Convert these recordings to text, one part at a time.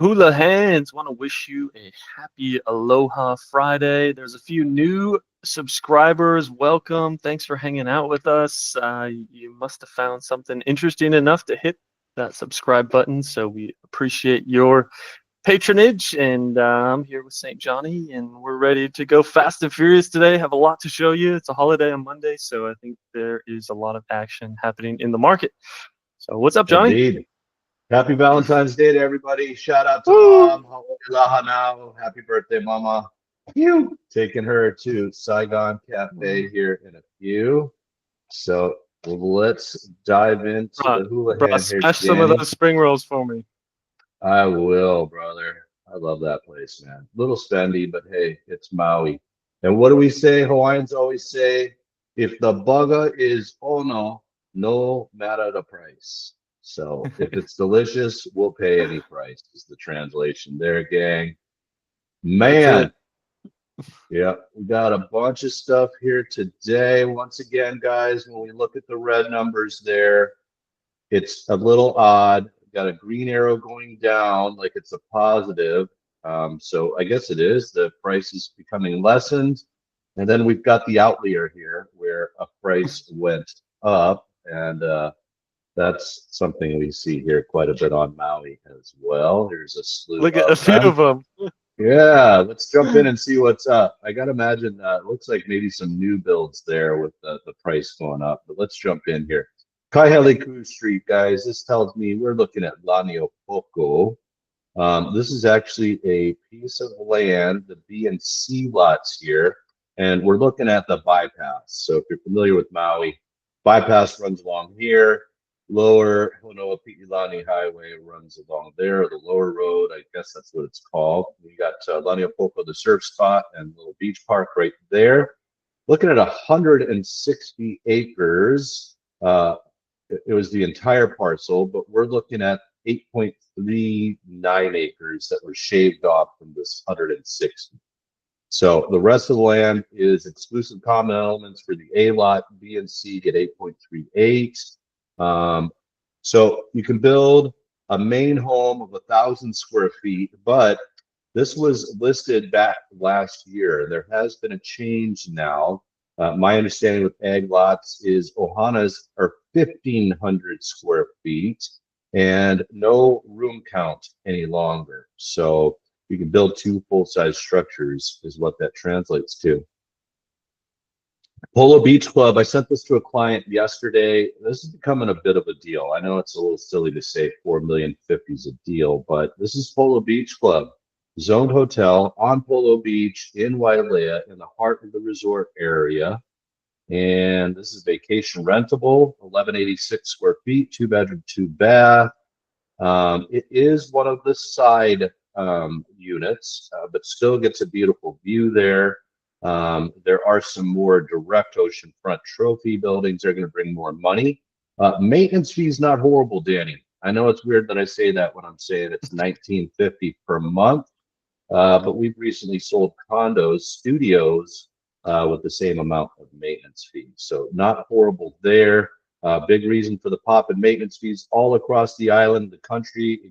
Hulahans, want to wish you a happy Aloha Friday. There's a few new subscribers. Welcome. Thanks for hanging out with us. You must have found something interesting enough to hit that subscribe button. So we appreciate your patronage. And I'm here with St. Johnny, and we're ready to go fast and furious today. Have a lot to show you. It's a holiday on Monday, so I think there is a lot of action happening in the market. So what's up, Johnny? Indeed. Happy Valentine's Day to everybody. Shout out to Woo! mom. Aloha now. Happy birthday, mama. You taking her to Saigon Cafe here in a few. So let's dive into the Bro, Hulahan here, smash some of Danny. those spring rolls for me. I will, brother. I love that place, man. Little spendy, but hey, it's Maui. And what do we say? Hawaiians always say, if the bugger is ono, no matter the price. So if it's delicious, we'll pay any price, is the translation there, gang. That's Man, it. yeah, we got a bunch of stuff here today. Once again, guys, when we look at the red numbers there, it's a little odd. Got a green arrow going down like it's a positive. So I guess it is. The price is becoming lessened. And then we've got the outlier here where a price went up. And that's something we see here quite a bit on Maui as well. There's a slew Look at a of few them. of them. Yeah, let's jump in and see what's up. I got to imagine it looks like maybe some new builds there with the price going up, but let's jump in here. Kaiheliku Street, guys. This tells me we're looking at Laniopoko. This is actually a piece of land, the B and C lots here, and we're looking at the bypass. So if you're familiar with Maui, bypass runs along here. Lower Honoa Pi'ilani Highway runs along there, the lower road, I guess that's what it's called. We got Laniopoko, the surf spot, and little beach park right there. Looking at 160 acres. It was the entire parcel, but we're looking at 8.39 acres that were shaved off from this 160. So the rest of the land is exclusive common elements for the A lot. B and C get 8.38. So you can build a main home of 1,000 square feet, but this was listed back last year. There has been a change now. My understanding with ag lots is Ohanas are 1,500 square feet and no room count any longer. So you can build two full-size structures is what that translates to. Polo Beach Club, I sent this to a client yesterday. This is becoming a bit of a deal. I know it's a little silly to say 4,050,000 is a deal, but this is Polo Beach Club, zoned hotel on Polo Beach in Wailea in the heart of the resort area. And this is vacation rentable, 1,186 square feet, 2 bedroom, 2 bath. It is one of the side units, but still gets a beautiful view there. There are some more direct oceanfront trophy buildings. They're going to bring more money. Maintenance fees not horrible, Danny. I know it's weird that I say that when I'm saying it's $1,950 per month, but we've recently sold condos, studios with the same amount of maintenance fees. So not horrible there. Big reason for the pop in maintenance fees all across the island, the country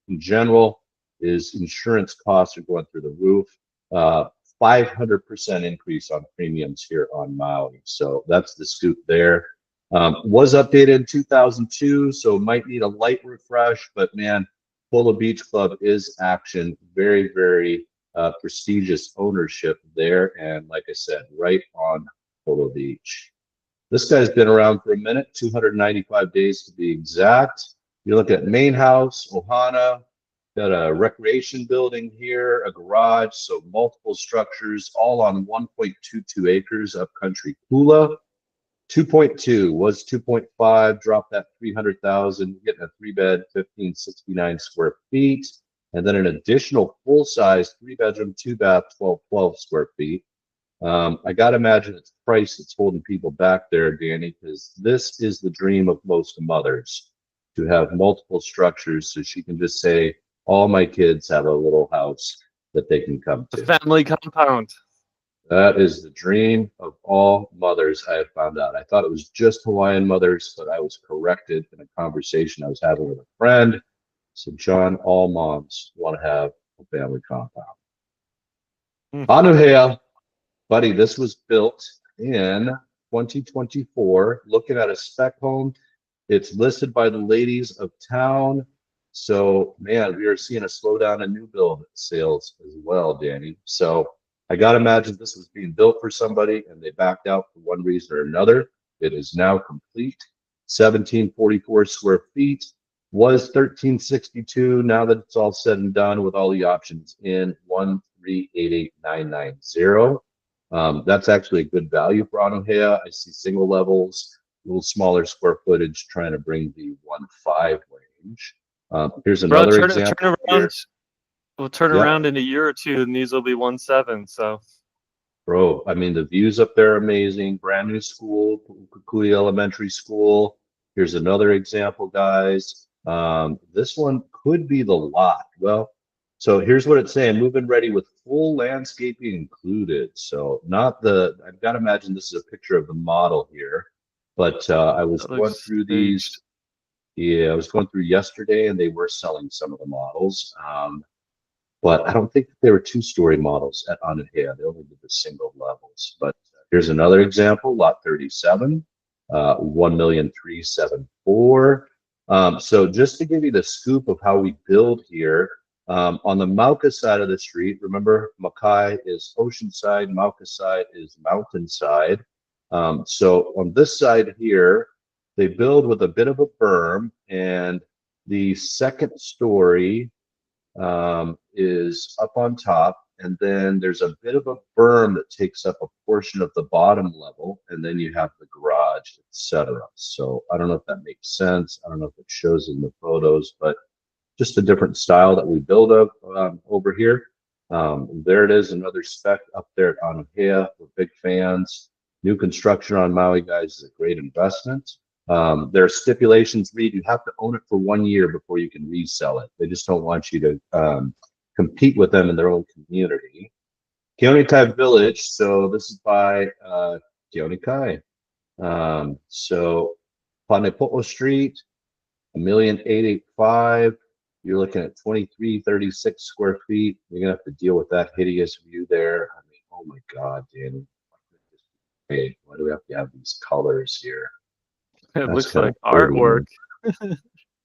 in general, is insurance costs are going through the roof. 500% increase on premiums here on Maui. So that's the scoop there. Was updated in 2002, so might need a light refresh, but man, Polo Beach Club is action. Very, very prestigious ownership there. And like I said, right on Polo Beach. This guy's been around for a minute, 295 days to be exact. You look at main house, Ohana, got a recreation building here, a garage, so multiple structures, all on 1.22 acres of country Kula. 2.2 was 2.5, dropped that 300,000, getting a 3-bed, 1,569 square feet, and then an additional full-size 3-bedroom, 2-bath, 1212 square feet. I got to imagine it's price that's holding people back there, Danny, because this is the dream of most mothers, to have multiple structures so she can just say, all my kids have a little house that they can come The to. family compound. That is the dream of all mothers, I have found out. I thought it was just Hawaiian mothers, but I was corrected in a conversation I was having with a friend. So John, all moms want to have a family compound. Hmm. Anuhea, buddy, this was built in 2024. Looking at a spec home, it's listed by the ladies of town. So, man, we are seeing a slowdown in new build sales as well, Danny. So, I got to imagine this was being built for somebody and they backed out for one reason or another. It is now complete. 1744 square feet, was 1362. Now that it's all said and done with all the options in 1388990. That's actually a good value for Anuhea. I see single levels, a little smaller square footage, trying to bring the 1.5 range. Here's Bro, another turn example around. here. We'll turn Yep. around in a year or two, and these will be 1.7. So, Bro, I mean, the views up there are amazing. Brand new school, Kukui Elementary School. Here's another example, guys. This one could be the lot. Well, so here's what it's saying. Move-in ready with full landscaping included. So not the, I've got to imagine this is a picture of the model here. But I was that going looks through staged. these. Yeah, I was going through yesterday and they were selling some of the models. But I don't think that there were two-story models at Anuhea. They only did the single levels. But here's another example, lot 37, 1,374,000. So just to give you the scoop of how we build here, on the Mauka side of the street, remember Makai is oceanside, Mauka side is mountainside. So on this side here, they build with a bit of a berm, and the second story is up on top, and then there's a bit of a berm that takes up a portion of the bottom level, and then you have the garage, etc. So I don't know if that makes sense. I don't know if it shows in the photos, but just a different style that we build up over here. There it is, another spec up there on Anuhea. We're big fans. New construction on Maui, guys, is a great investment. Their stipulations read you have to own it for 1 year before you can resell it. They just don't want you to compete with them in their own community. Keonikai Village, so this is by Keonikai. So Panepo'o Street, 1,885,000. You're looking at 2336 square feet. You're gonna have to deal with that hideous view there. I mean, oh my God, Danny. Hey, why do we have to have these colors here? It That's looks kind like of pretty, artwork.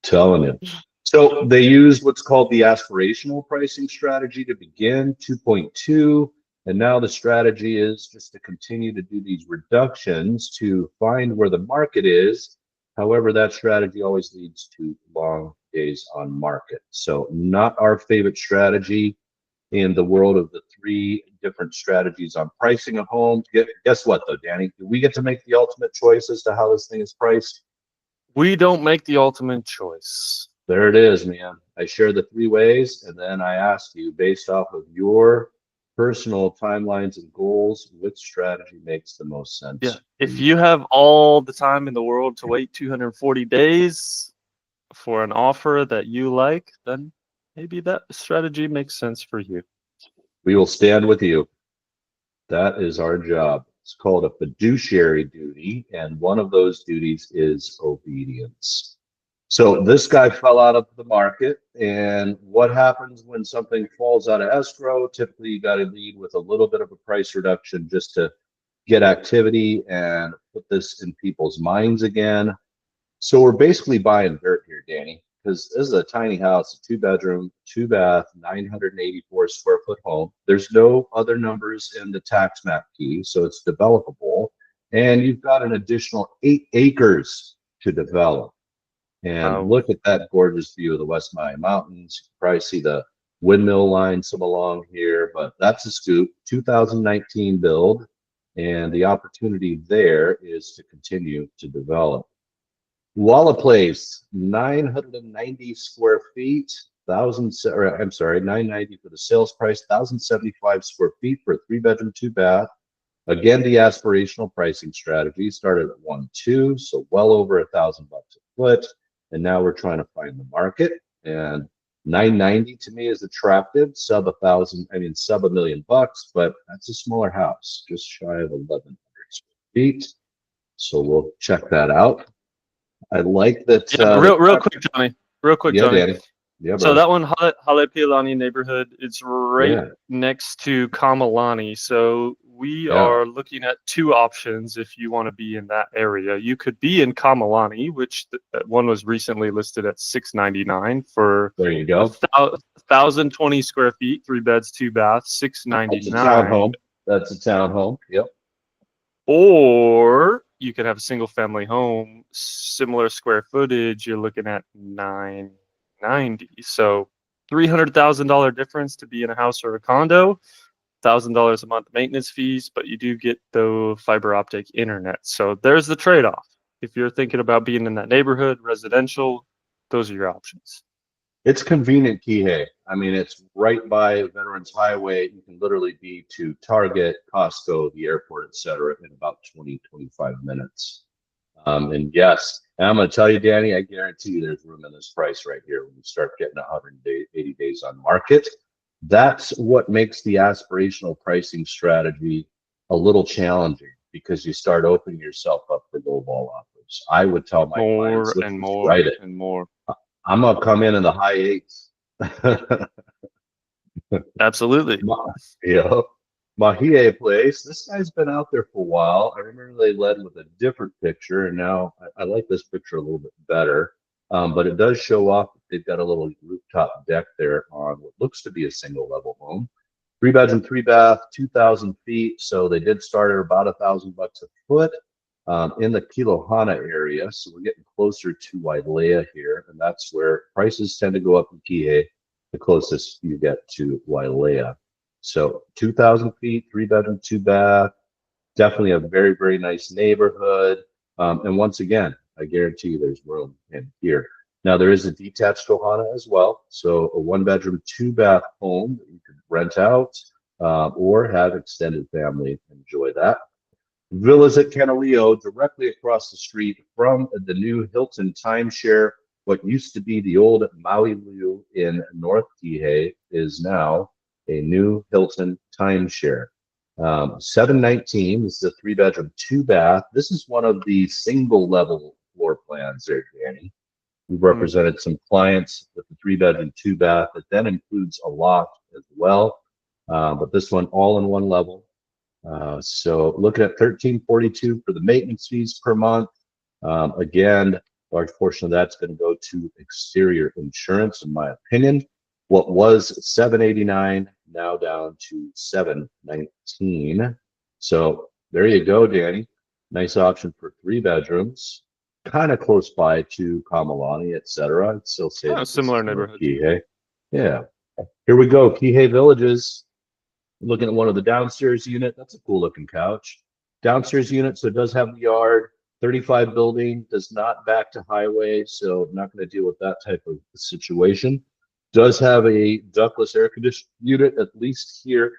telling you. So they used what's called the aspirational pricing strategy to begin 2.2. And now the strategy is just to continue to do these reductions to find where the market is. However, that strategy always leads to long days on market. So not our favorite strategy in the world of the three different strategies on pricing a home. Guess what though, Danny? Do we get to make the ultimate choice as to how this thing is priced? We don't make the ultimate choice. There it is, man. I share the three ways, and then I ask you, based off of your personal timelines and goals, which strategy makes the most sense? Yeah. If you have all the time in the world to wait 240 days for an offer that you like, then maybe that strategy makes sense for you. We will stand with you. That is our job. It's called a fiduciary duty, and one of those duties is obedience. So this guy fell out of the market, and what happens when something falls out of escrow? Typically, you got to lead with a little bit of a price reduction just to get activity and put this in people's minds again. So we're basically buying dirt here, Danny, because this is a tiny house, a 2-bedroom, 2-bath, 984 square foot home. There's no other numbers in the tax map key, so it's developable. And you've got an additional 8 acres to develop. And look at that gorgeous view of the West Maui Mountains. You can probably see the windmill line some along here, but that's a scoop. 2019 build, and the opportunity there is to continue to develop. Walla Place, 990 square feet, 990 for the sales price, 1,075 square feet for a 3-bedroom, 2-bath. Again, the aspirational pricing strategy started at 1.2, so well over $1,000 a foot. And now we're trying to find the market. And 990 to me is attractive, sub $1 million bucks, but that's a smaller house, just shy of 1,100 square feet. So we'll check that out. I like that. Yeah, real quick, Johnny. Real quick, yeah, Johnny. Danny. Yeah, So bro. that one, Halepilani neighborhood, it's right Yeah. next to Kamalani. So we Yeah. are looking at two options if you want to be in that area. You could be in Kamalani, which one was recently listed at 699 for There you a go. 1,020 square feet, 3 beds, 2 baths, That's a 699. townhome. That's a townhome. Yep. Or you could have a single family home, similar square footage, you're looking at 990. So $300,000 difference to be in a house or a condo, $1,000 a month maintenance fees, but you do get the fiber optic internet. So there's the trade-off. If you're thinking about being in that neighborhood, residential, those are your options. It's convenient, Kihei. I mean, it's right by Veterans Highway. You can literally be to Target, Costco, the airport, etc., in about 20, 25 minutes. And yes, and I'm going to tell you, Danny, I guarantee you there's room in this price right here when you start getting 180 days on market. That's what makes the aspirational pricing strategy a little challenging because you start opening yourself up for lowball offers. I would tell my clients, More let's and just more write it. and more. I'm gonna come in the high eights. Absolutely. Yeah, Mahie Place. This guy's been out there for a while. I remember they led with a different picture, and now I like this picture a little bit better. But it does show off that they've got a little rooftop deck there on what looks to be a single level home. 3 bedroom, 3 bath, 2,000 feet. So they did start at about $1,000 a foot in the Kilohana area. So we're getting closer to Wailea here, and that's where prices tend to go up in Kihei the closest you get to Wailea. So 2,000 feet, 3 bedroom, 2 bath, definitely a very, very nice neighborhood. And once again, I guarantee you there's room in here. Now there is a detached Ohana as well. So a 1 bedroom, 2 bath home that you can rent out or have extended family enjoy that. Villas at Canaleo, directly across the street from the new Hilton timeshare. What used to be the old Maui Liu in North Kihei is now a new Hilton timeshare. 719 this is a 3 bedroom, 2 bath. This is one of the single level floor plans there, Danny. We've Mm. represented some clients with the 3 bedroom, 2 bath that then includes a loft as well. But this one all in one level. So looking at 1342 for the maintenance fees per month. Again, large portion of that's going to go to exterior insurance, in my opinion. What was 789 now down to 719. So there you go, Danny. Nice option for 3 bedrooms, kind of close by to Kamalani, etc. I'd still say Oh, that this is similar North neighborhood. Kihei. Yeah. Here we go. Kihei Villages. Looking at one of the downstairs unit, that's a cool looking couch. Downstairs unit, so it does have the yard. 35 building, does not back to highway, so I'm not going to deal with that type of situation. Does have a ductless air conditioning unit, at least here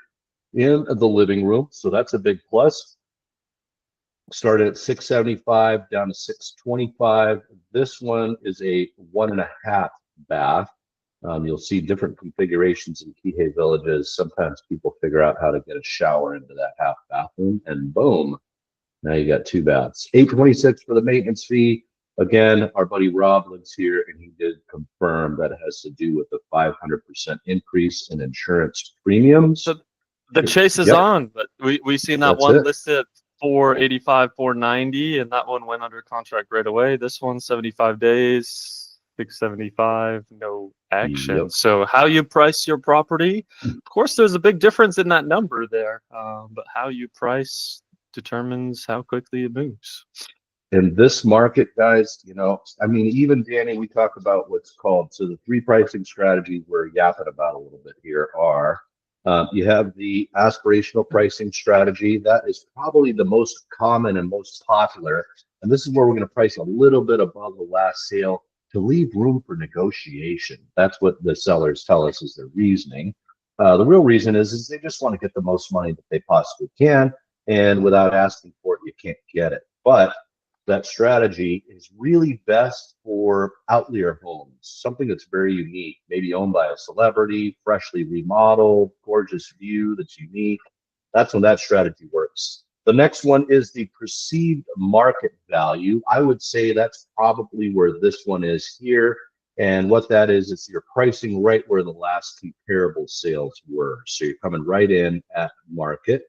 in the living room, so that's a big plus. Started at 675 down to 625. This one is a 1.5 bath. You'll see different configurations in Kihei villages. Sometimes people figure out how to get a shower into that half bathroom, and boom, now you got 2 baths. 826 for the maintenance fee. Again, our buddy Rob lives here, and he did confirm that it has to do with the 500% increase in insurance premiums. So the chase is Yep, on, but we seen that that's one it. listed at 485, 490, and that one went under contract right away. This one 75 days, 675, no action. Yep. So how you price your property, of course, there's a big difference in that number there, but how you price determines how quickly it moves. In this market, guys, I mean, even Danny, we talk about what's called, so the three pricing strategies we're yapping about a little bit here are you have the aspirational pricing strategy. That is probably the most common and most popular. And this is where we're going to price a little bit above the last sale to leave room for negotiation. That's what the sellers tell us is their reasoning. The real reason is they just want to get the most money that they possibly can. And without asking for it, you can't get it. But that strategy is really best for outlier homes, something that's very unique, maybe owned by a celebrity, freshly remodeled, gorgeous view that's unique. That's when that strategy works. The next one is the perceived market value. I would say that's probably where this one is here. And what that is you're pricing right where the last comparable sales were. So you're coming right in at market.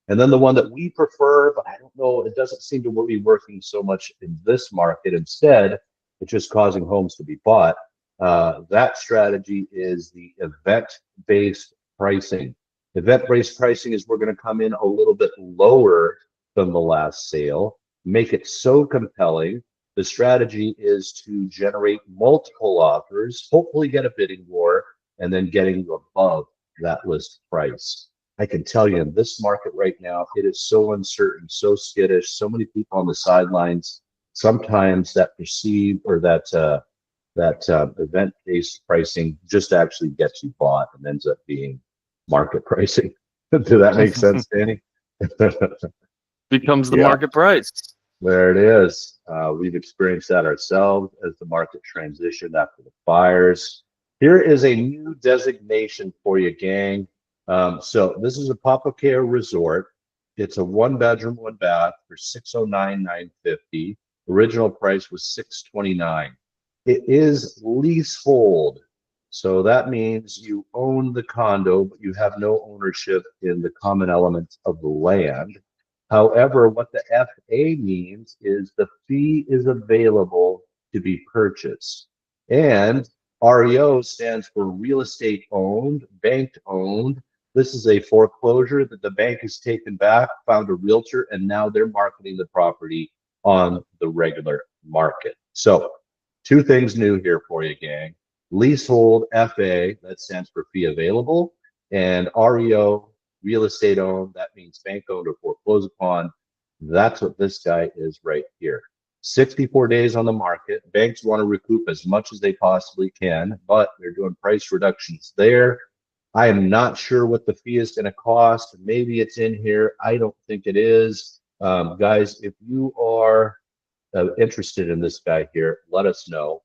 And then the one that we prefer, but I don't know, it doesn't seem to be working so much in this market. Instead, it's just causing homes to be bought. That strategy is the event-based pricing. Event-based pricing is we're going to come in a little bit lower than the last sale, make it so compelling. The strategy is to generate multiple offers, hopefully get a bidding war, and then getting you above that list price. I can tell you in this market right now, it is so uncertain, so skittish, so many people on the sidelines. Sometimes that perceived or that event-based pricing just actually gets you bought and ends up being market pricing. Does that make sense, Danny? Becomes the Yeah. market price. There it is. We've experienced that ourselves as the market transitioned after the fires. Here is a new designation for you, gang. So this is a Papakea resort. It's a 1-bedroom, 1-bath for $609,950. Original price was $629. It is leasehold. So that means you own the condo, but you have no ownership in the common elements of the land. However, what the FA means is the fee is available to be purchased. And REO stands for real estate owned, bank owned. This is a foreclosure that the bank has taken back, found a realtor, and now they're marketing the property on the regular market. So 2 things new here for you, gang. Leasehold FA, that stands for fee available, and REO, real estate owned, that means bank owned or foreclosed upon. That's what this guy is right here. 64 days on the market. Banks want to recoup as much as they possibly can, but they're doing price reductions there. I am not sure what the fee is going to cost. Maybe it's in here. I don't think it is. Guys, if you are interested in this guy here, let us know.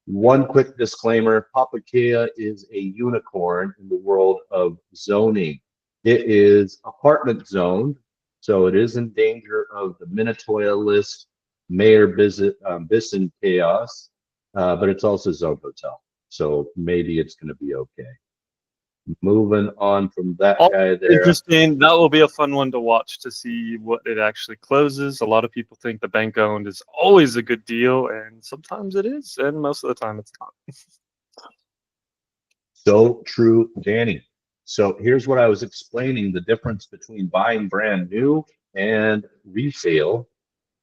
One quick disclaimer, Papakea is a unicorn in the world of zoning. It is apartment zoned, so it is in danger of the Minatoya list, Mayor Bisson chaos, but it's also zoned hotel. So maybe it's going to be okay. Moving on from that guy there. Interesting. That will be a fun one to watch to see what it actually closes. A lot of people think the bank owned is always a good deal, and sometimes it is, and most of the time it's not. So true, Danny. So here's what I was explaining, the difference between buying brand new and resale.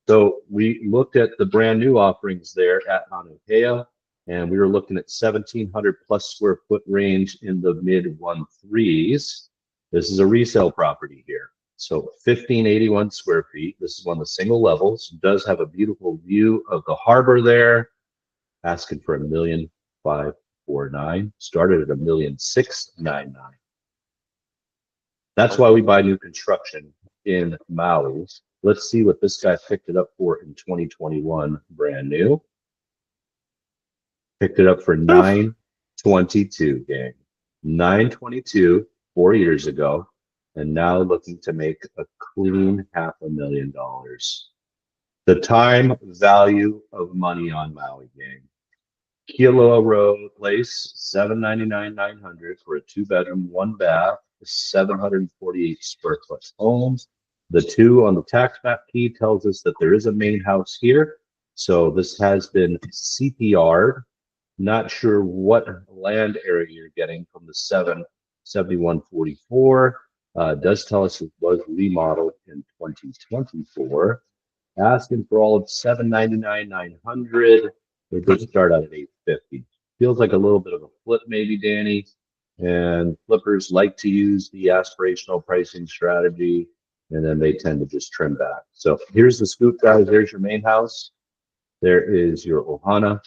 So we looked at the brand new offerings there at Manuhea, and we were looking at 1,700 plus square foot range in the mid 1.3s. This is a resale property here. So 1,581 square feet. This is one of the single levels. It does have a beautiful view of the harbor there. Asking for $1,549,000. Started at $1,699,000. That's why we buy new construction in Maui. Let's see what this guy picked it up for in 2021, brand new. Picked it up for $922, gang. $922 4 years ago, and now looking to make a clean $500,000. The time value of money on Maui, gang. Kiloa Road Place, $799,900 for a 2-bedroom, 1-bath, 748 square foot home. The 2 on the tax map key tells us that there is a main house here. So this has been CPR'd. Not sure what land area you're getting from the 77144. Does tell us it was remodeled in 2024. Asking for all of $799,900. They did start out at $850. Feels like a little bit of a flip, maybe, Danny. And flippers like to use the aspirational pricing strategy, and then they tend to just trim back. So here's the scoop, guys. There's your main house. There is your ohana.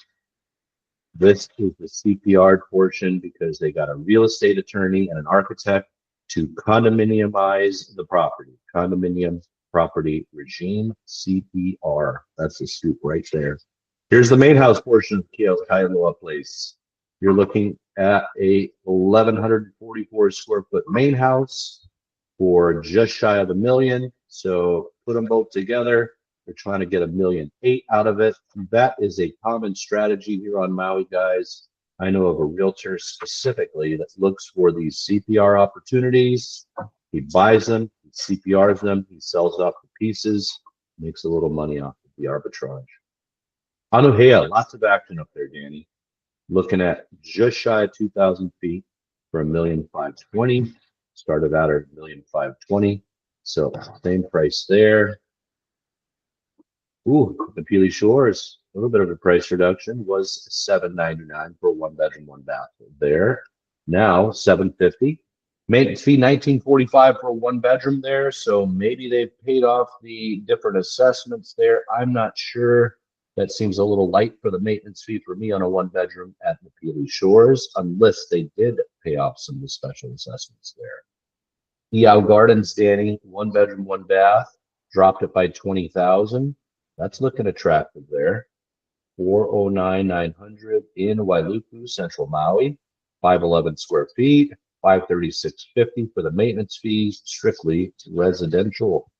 This is the CPR portion because they got a real estate attorney and an architect to condominiumize the property. Condominium property regime, CPR. That's the scoop right there. Here's the main house portion of Kailua Place. You're looking at a 1,144 square foot main house for just shy of $1 million. So put them both together. They're trying to get $1.8 million out of it. That is a common strategy here on Maui, guys. I know of a realtor specifically that looks for these CPR opportunities. He buys them, he CPRs them, he sells off the pieces, makes a little money off of the arbitrage. Anuhea, lots of action up there, Danny. Looking at just shy of 2,000 feet for $1,520,000. Started out at $1,520,000. So same price there. Ooh, the Peely Shores, a little bit of a price reduction, was $799 for a 1 bedroom, 1 bath there. Now $750. Maintenance fee $1945 for a 1 bedroom there. So maybe they've paid off the different assessments there. I'm not sure. That seems a little light for the maintenance fee for me on a 1 bedroom at the Peely Shores, unless they did pay off some of the special assessments there. Eau Gardens, Danny, 1 bedroom, 1 bath, dropped it by 20,000. That's looking attractive there. 409,900 in Wailuku, Central Maui, 511 square feet, 536.50 for the maintenance fees, strictly residential.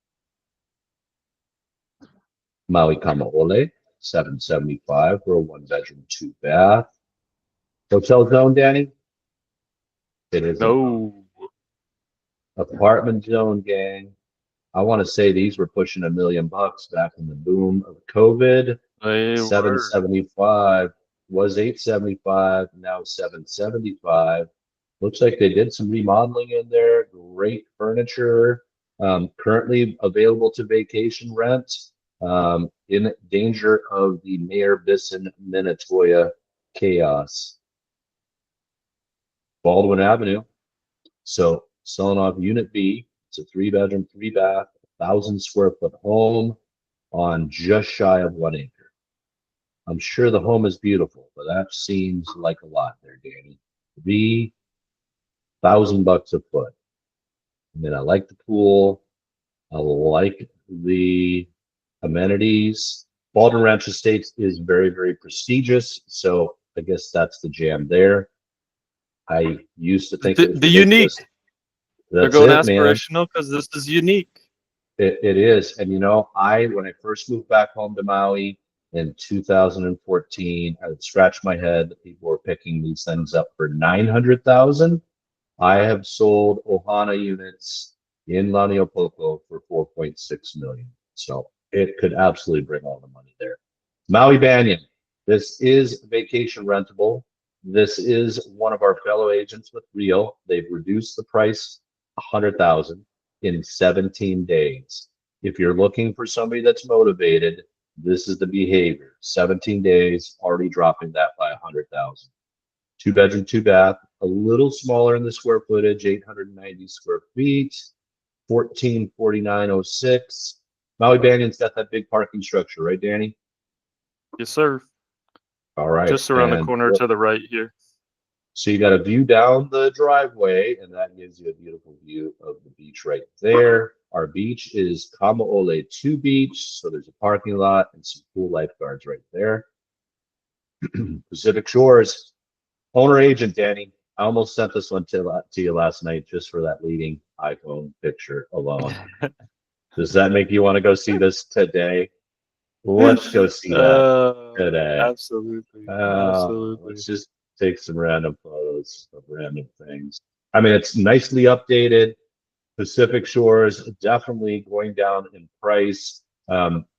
Maui Kamaole, 775 for a 1 bedroom, 2 bath. Hotel zone, Danny? It is No. apartment zone, gang. I want to say these were pushing $1 million back in the boom of COVID. They were. 775 was 875, now 775. Looks like they did some remodeling in there. Great furniture. Currently available to vacation rent. In danger of the Mayor Bisson Minatoya chaos. Baldwin Avenue. So selling off Unit B. It's a 3 bedroom, 3 bath, 1,000 square foot home on just shy of 1 acre. I'm sure the home is beautiful, but that seems like a lot there, Danny. $3,000 a foot. And then I like the pool. I like the amenities. Baldwin Ranch Estates is very, very prestigious. So I guess that's the jam there. I used to think it was The unique. They're That's going it, man. aspirational because this is unique. It is. And when I first moved back home to Maui in 2014, I would scratch my head that people were picking these things up for 900,000. I have sold Ohana units in Laniopoko for 4.6 million. So it could absolutely bring all the money there. Maui Banyan. This is vacation rentable. This is one of our fellow agents with Rio. They've reduced the price 100,000 in 17 days. If you're looking for somebody that's motivated, this is the behavior. 17 days, already dropping that by 100,000. 2 bedroom, 2 bath, a little smaller in the square footage, 890 square feet, 1449.06. Maui Banyan's got that big parking structure, right, Danny? Yes, sir. All right. Just around the And corner to the right here. so you got a view down the driveway, and that gives you a beautiful view of the beach right there. Our beach is Kamaole 2 Beach, so there's a parking lot and some cool lifeguards right there. Pacific Shores, owner agent Danny. I almost sent this one to you last night just for that leading iPhone picture alone. Does that make you want to go see this today? Let's go see that today. Absolutely. Absolutely. Let's just take some random photos of random things. I mean, it's nicely updated. Pacific Shores definitely going down in price.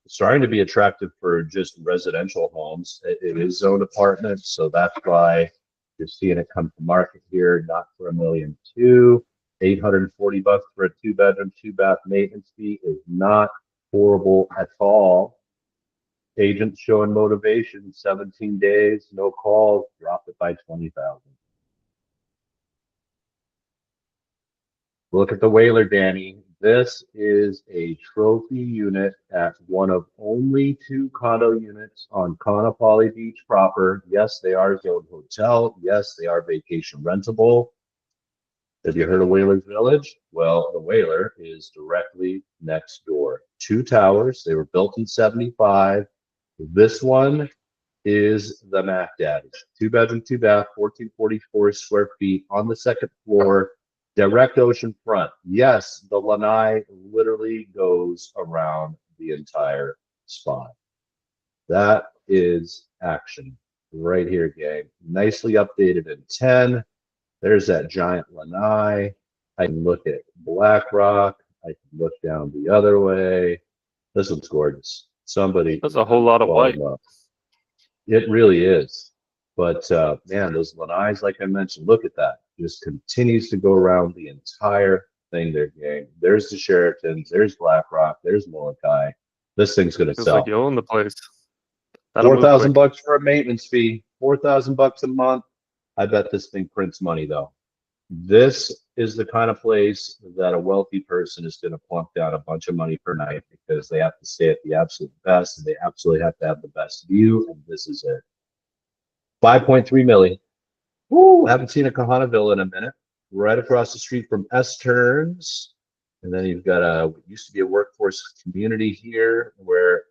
Starting to be attractive for just residential homes. It is zoned apartments, so that's why you're seeing it come to market here, not for $1.2 million. $840 for a 2 bedroom, 2 bath maintenance fee is not horrible at all. Agents showing motivation, 17 days, no calls, dropped it by 20,000. Look at the Whaler, Danny. This is a trophy unit at one of only 2 condo units on Kaanapali Beach proper. Yes, they are zoned hotel. Yes, they are vacation rentable. Have you heard of Whaler's Village? Well, the Whaler is directly next door. 2 towers. They were built in 75. This one is the Mac Daddy. 2 bedroom, 2 bath, 1444 square feet on the 2nd floor. Direct ocean front. Yes, the lanai literally goes around the entire spot. That is action right here, gang. Nicely updated in 10. There's that giant lanai. I can look at BlackRock. I can look down the other way. This looks gorgeous. Somebody That's a whole lot of fall white. in love. It really is. But man, those lanais, like I mentioned, look at that. Just continues to go around the entire thing there, gang. There's the Sheratons, there's BlackRock, there's Molokai. This thing's gonna Feels like sell. you own the place. That'll move 4,000 quick. bucks for a maintenance fee, 4,000 bucks a month. I bet this thing prints money though. This is the kind of place that a wealthy person is going to plunk down a bunch of money per night because they have to stay at the absolute best and they absolutely have to have the best view. And this is it. 5.3 million. Woo, haven't seen a Kahana Villa in a minute. Right across the street from S Turns. And then you've got what used to be a workforce community here where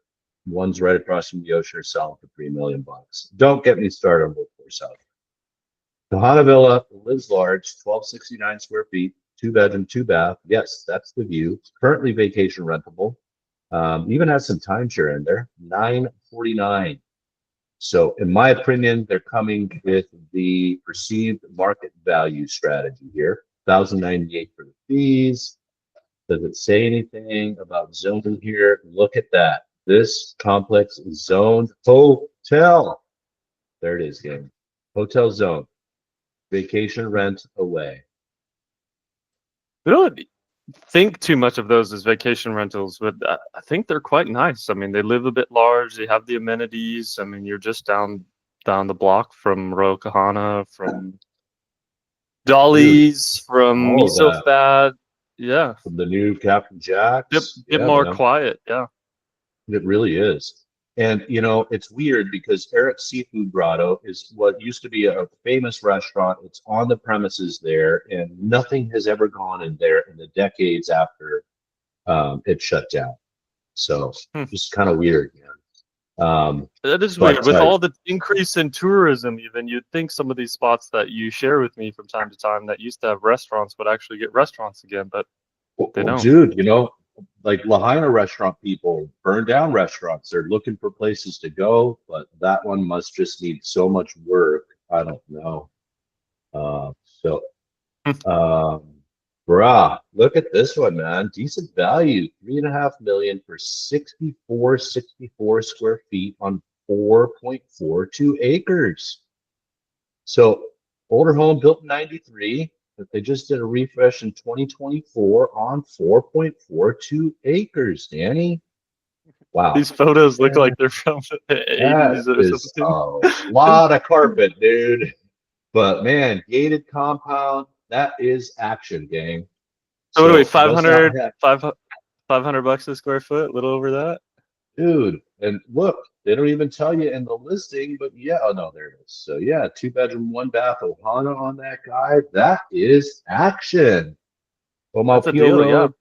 one's right across from the ocean are selling for 3 million bucks. Don't get me started on workforce out. Kahana Villa lives large, 1,269 square feet, 2 bedroom, 2 bath. Yes, that's the view. Currently vacation rentable. Even has some timeshare in there, $949. So in my opinion, they're coming with the perceived market value strategy here. $1,098 for the fees. Does it say anything about zoning here? Look at that. This complex is zoned hotel. There it is, gang. Hotel zone. Vacation rent away. We don't think too much of those as vacation rentals, but I think they're quite nice. I mean, they live a bit large. They have the amenities. I mean, you're just down the block from Royal Kahana, from Dolly's, from All of Miso that Fat. Yeah, from the new Captain Jack's. bit Yeah, more man. quiet. Yeah. It really is. And you know, it's weird because Eric's Seafood Grotto is what used to be a famous restaurant. It's on the premises there, and nothing has ever gone in there in the decades after it shut down. So Hmm. just kind of weird, man. That is But weird. With all the increase in tourism, even you'd think some of these spots that you share with me from time to time that used to have restaurants would actually get restaurants again, but they well, don't. dude, you know, like Lahaina restaurant people burn down restaurants. They're looking for places to go, but that one must just need so much work. I don't know. So, um, brah, look at this one, man. Decent value, 3.5 million for 64 square feet on 4.42 acres. So, older home built in 93, but they just did a refresh in 2024 on 4.42 acres, Danny. Wow. These photos look Yeah, like they're from the that 80s or is something. a lot of carpet, dude. But man, gated compound, that is action, gang. So what do we, So does not have, 500 bucks a square foot, a little over that? dude. And look, they don't even tell you in the listing, but yeah, oh no, there it is. So yeah, 2 bedroom, 1 bath Ohana on that guy. That is action. That's a Omaipio deal, yeah. Road,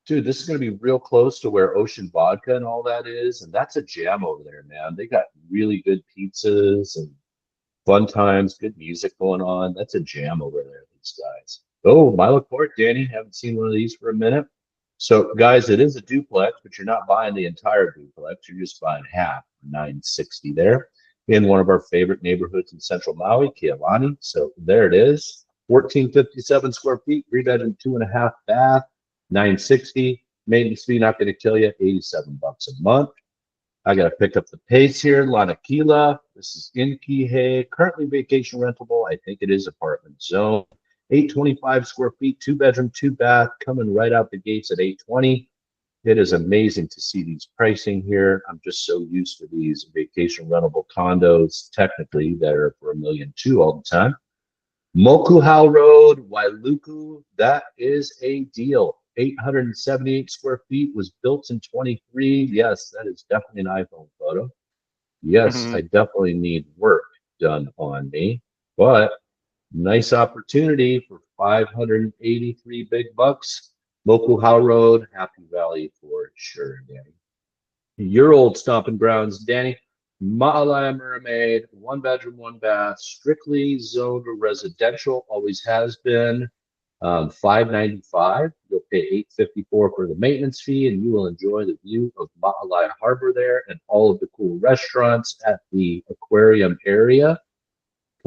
dude. This is gonna be real close to where Ocean Vodka and all that is, and that's a jam over there, man. They got really good pizzas and fun times, good music going on. That's a jam over there, these guys. Oh, Milo Court, Danny. Haven't seen one of these for a minute. So, guys, it is a duplex, but you're not buying the entire duplex. You're just buying half, 960 there, in one of our favorite neighborhoods in Central Maui, Kealani. So there it is. 1,457 square feet, 3 bedroom, 2.5 bath, 960. Maintenance fee not going to kill you, 87 bucks a month. I got to pick up the pace here. Lanakila. This is in Kihei. Currently vacation rentable. I think it is apartment zone. 825 square feet, 2 bedroom, 2 bath, coming right out the gates at 820. It is amazing to see these pricing here. I'm just so used to these vacation rentable condos, technically, that are for $1.2 million all the time. Mokuhau Road, Wailuku, that is a deal. 878 square feet, was built in 23. Yes, that is definitely an iPhone photo. Yes, I definitely need work done on me, but nice opportunity for 583 big bucks. Mokuhau Road, Happy Valley for sure, Danny. Your old stomping grounds, Danny. Ma'alaya Mermaid, 1 bedroom, 1 bath, strictly zoned residential, always has been. $595. You'll pay $854 for the maintenance fee, and you will enjoy the view of Maui Harbor there and all of the cool restaurants at the aquarium area.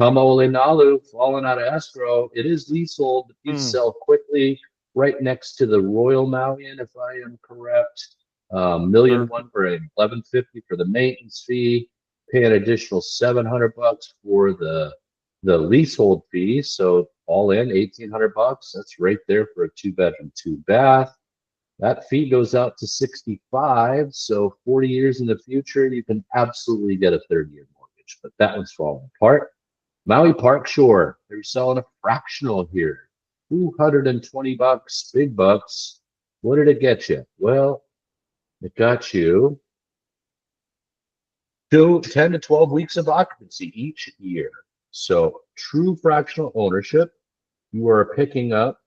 Kamole Nalu, falling out of escrow. It is leasehold, but you sell quickly right next to the Royal Mauian, if I am correct. Million one for $1150 for the maintenance fee. Pay an additional $700 for the leasehold fee. So all in $1,800. That's right there for a 2-bedroom, 2-bath. That fee goes out to 65. So 40 years in the future, you can absolutely get a 30-year mortgage. But that one's falling apart. Maui Park Shore, they're selling a fractional here. $220, big bucks. What did it get you? Well, it got you 10 to 12 weeks of occupancy each year. So true fractional ownership, you are picking up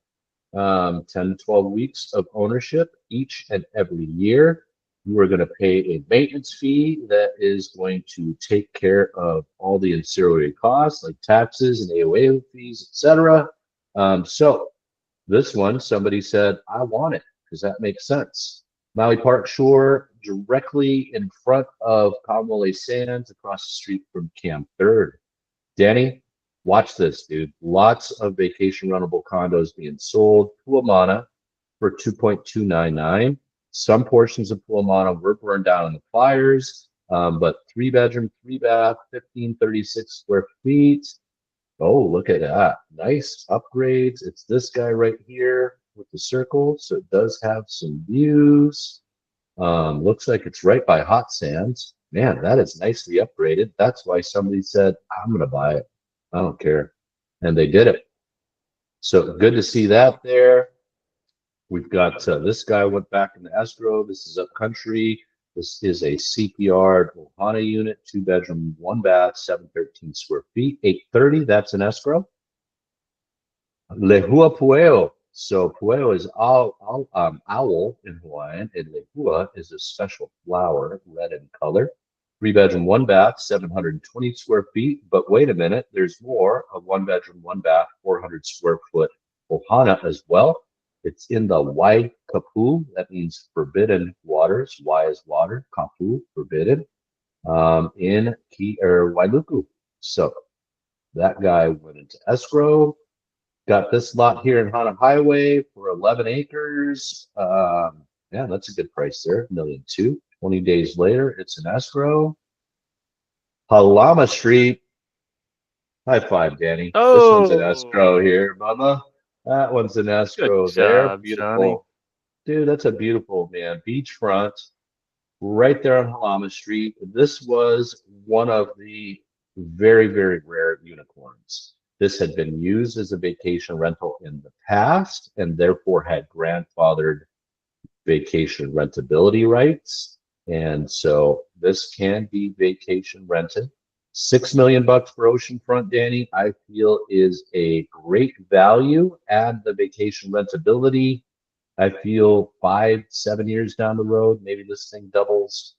10 to 12 weeks of ownership each and every year. You are going to pay a maintenance fee that is going to take care of all the ancillary costs like taxes and AOA fees, etc. So this one, somebody said, I want it because that makes sense. Maui Park Shore, directly in front of Kamole Sands, across the street from Camp 3rd. Danny, watch this, dude. Lots of vacation rentable condos being sold. Puamana for $2.299. Some portions of Puamana were burned down in the fires, but 3-bedroom, 3-bath, 1,536 square feet. Oh, look at that. Nice upgrades. It's this guy right here with the circle. So it does have some views. Looks like it's right by Hot Sands. Man, that is nicely upgraded. That's why somebody said, I'm going to buy it. I don't care. And they did it. So good to see that there. We've got this guy went back in the escrow. This is upcountry. This is a CPR Ohana unit, 2-bedroom, 1-bath, 713 square feet, $830. That's an escrow. Lehua Pueo. So Pueo is owl in Hawaiian, and Lehua is a special flower, red in color. 3-bedroom, 1-bath, 720 square feet. But wait a minute, there's more. A 1-bedroom, 1-bath, 400 square foot Ohana as well. It's in the Waikapu. That means forbidden waters. Y is water. Kapu, forbidden. In Wailuku. So that guy went into escrow. Got this lot here in Hana Highway for 11 acres. Yeah, that's a good price there. $1.2 million. 20 days later, it's an escrow. Halama Street. High five, Danny. This one's an escrow here, Bubba. That one's an escrow there. Beautiful. Johnny. Dude, that's a beautiful, man. Beachfront right there on Halama Street. This was one of the very, very rare unicorns. This had been used as a vacation rental in the past and therefore had grandfathered vacation rentability rights. And so this can be vacation rented. $6 million for oceanfront, Danny, I feel is a great value. Add the vacation rentability. I feel 5-7 years down the road, maybe this thing doubles.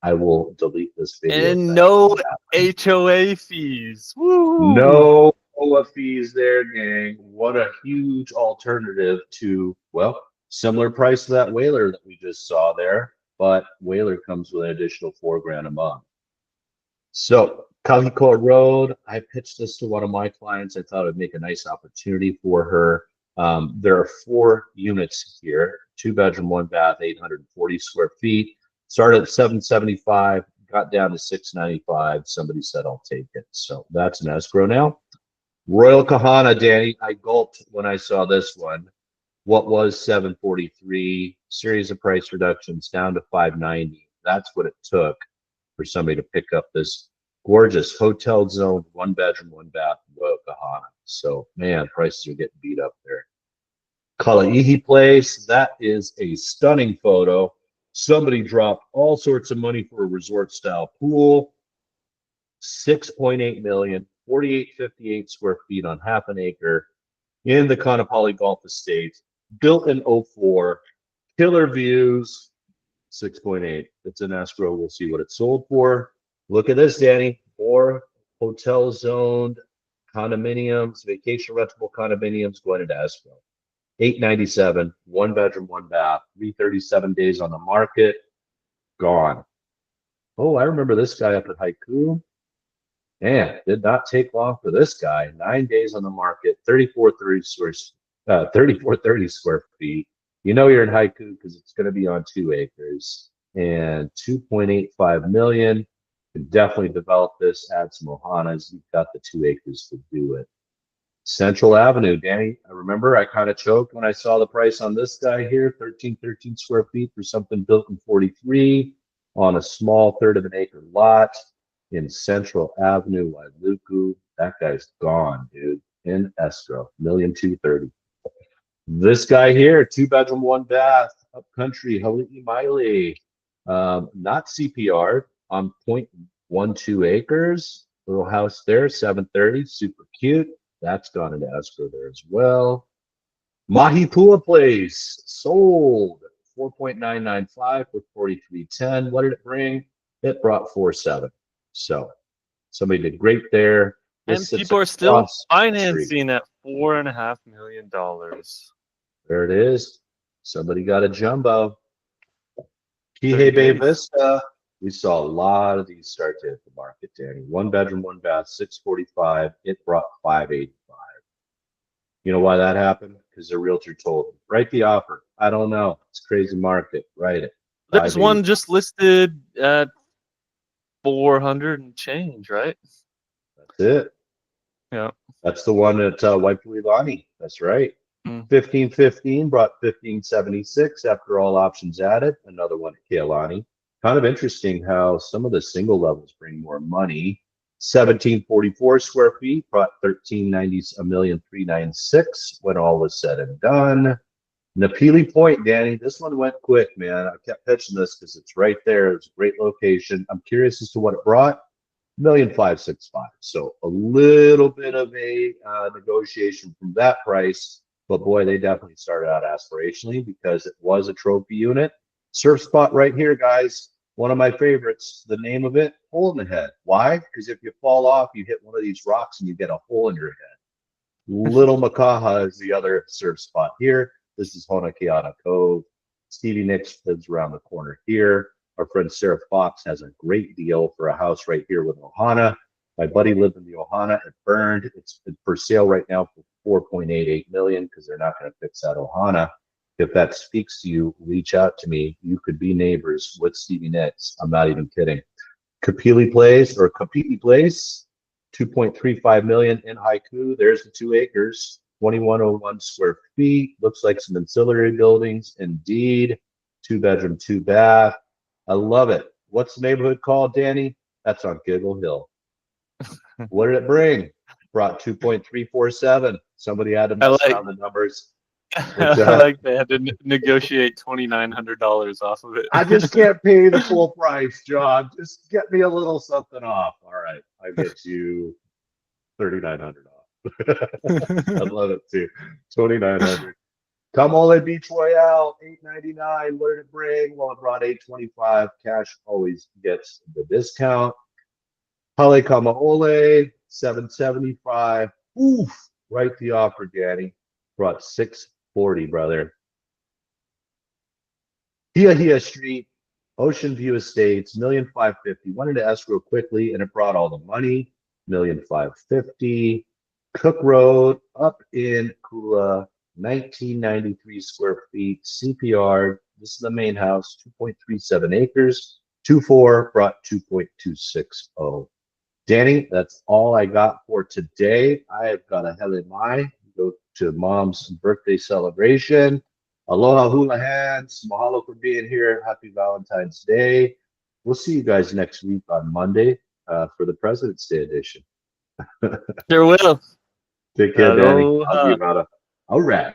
I will delete this video. And no HOA fees. Woo! No HOA fees there, gang. What a huge alternative to, well, similar price to that Whaler that we just saw there, but Whaler comes with an additional $4,000 a month. So Kahiko Road, I pitched this to one of my clients. I thought it'd make a nice opportunity for her. There are 4 units here, 2-bedroom, 1-bath, 840 square feet. Started at $775, got down to $695. Somebody said, I'll take it. So that's an escrow now. Royal Kahana, Danny, I gulped when I saw this one. What was $743, series of price reductions down to $590. That's what it took for somebody to pick up this gorgeous hotel zone, 1-bedroom, 1-bath, Royal Kahana. So, man, prices are getting beat up there. Kalaihi Place, that is a stunning photo. Somebody dropped all sorts of money for a resort-style pool. $6.8 million, 4,858 square feet on half an acre in the Kaanapali Golf Estate, built in 04, killer views, 6.8. It's an escrow. We'll see what it's sold for. Look at this, Danny. 4 hotel zoned condominiums, vacation rentable condominiums going into escrow. $897, 1 bedroom, 1 bath, 337 days on the market, gone. Oh, I remember this guy up at Haiku. Man, did not take long for this guy. 9 days on the market, 3430 square feet. You know you're in Haiku because it's going to be on 2 acres and 2.85 million. You can definitely develop this, add some ohanas. You've got the 2 acres to do it. Central Avenue, Danny. I remember I kind of choked when I saw the price on this guy here, 1313 square feet for something built in 43 on a small third of an acre lot in Central Avenue, Wailuku. That guy's gone, dude. In escrow, 1,230,000. This guy here, 2 bedroom, 1 bath, upcountry, Haliti Maile. Not CPR on 0.12 acres. Little house there, 730, super cute. That's gone into escrow there as well. Mahipua Place sold 4.995 with 4310. What did it bring? It brought 47. So somebody did great there. And people are still across the street. financing at $4.5 million. There it is. Somebody got a jumbo. 30 Kihei Bay days. Vista. We saw a lot of these start to hit the market, Danny. 1 bedroom, 1 bath, 645. It brought 585. You know why that happened? Because the realtor told him, write the offer. I don't know. It's a crazy market. Write it. There's one just listed at 400 and change, right? That's it. Yeah. That's the one at Waipuilani. That's right. 1515 brought 1576 after all options added. Another one at Kealani. Kind of interesting how some of the single levels bring more money. 1744 square feet brought 1390, 1,396 when all was said and done. Napili Point, Danny, this one went quick, man. I kept pitching this because it's right there. It's a great location. I'm curious as to what it brought. 1,565. So a little bit of a negotiation from that price, but boy, they definitely started out aspirationally because it was a trophy unit. Surf spot right here, guys. One of my favorites. The name of it, Hole in the Head. Why? Because if you fall off, you hit one of these rocks and you get a hole in your head. Little Makaha is the other surf spot here. This is Honakeana Cove. Stevie Nicks lives around the corner here. Our friend Sarah Fox has a great deal for a house right here with Ohana. My buddy lived in the Ohana. It burned. It's for sale right now for 4.88 million because they're not going to fix that Ohana. If that speaks to you, reach out to me. You could be neighbors with Stevie Nicks. I'm not even kidding. Kapili Place, 2.35 million in Haiku. There's the 2 acres, 2101 square feet. Looks like some ancillary buildings. Indeed. 2 bedroom, 2 bath. I love it. What's the neighborhood called, Danny? That's on Giggle Hill. What did it bring? Brought 2.347. Somebody had to mess around the numbers. I like they had to negotiate $2,900 off of it. I just can't pay the full price, John. Just get me a little something off. All right, I get you $3,900 off. I love it too. $2,900. Kamole Beach Royale, $899. What did it bring? Well, it brought $825. Cash always gets the discount. Hale Kamaole, $775. Oof, right the offer, Danny. Brought $640, brother. Hiahia Street, Ocean View Estates, $1,550,000. Wanted to escrow quickly, and it brought all the money. $1,550,000. Cook Road, up in Kula, 1993 square feet. CPR. This is the main house. 2.37 acres. 2.4 brought 2.260. Danny, that's all I got for today. I have got a hele mai. Go to mom's birthday celebration. Aloha Hulahans. Mahalo for being here. Happy Valentine's Day. We'll see you guys next week on Monday for the President's Day edition. Sure will. Take care, Danny. Aloha. I'll be about a. All right.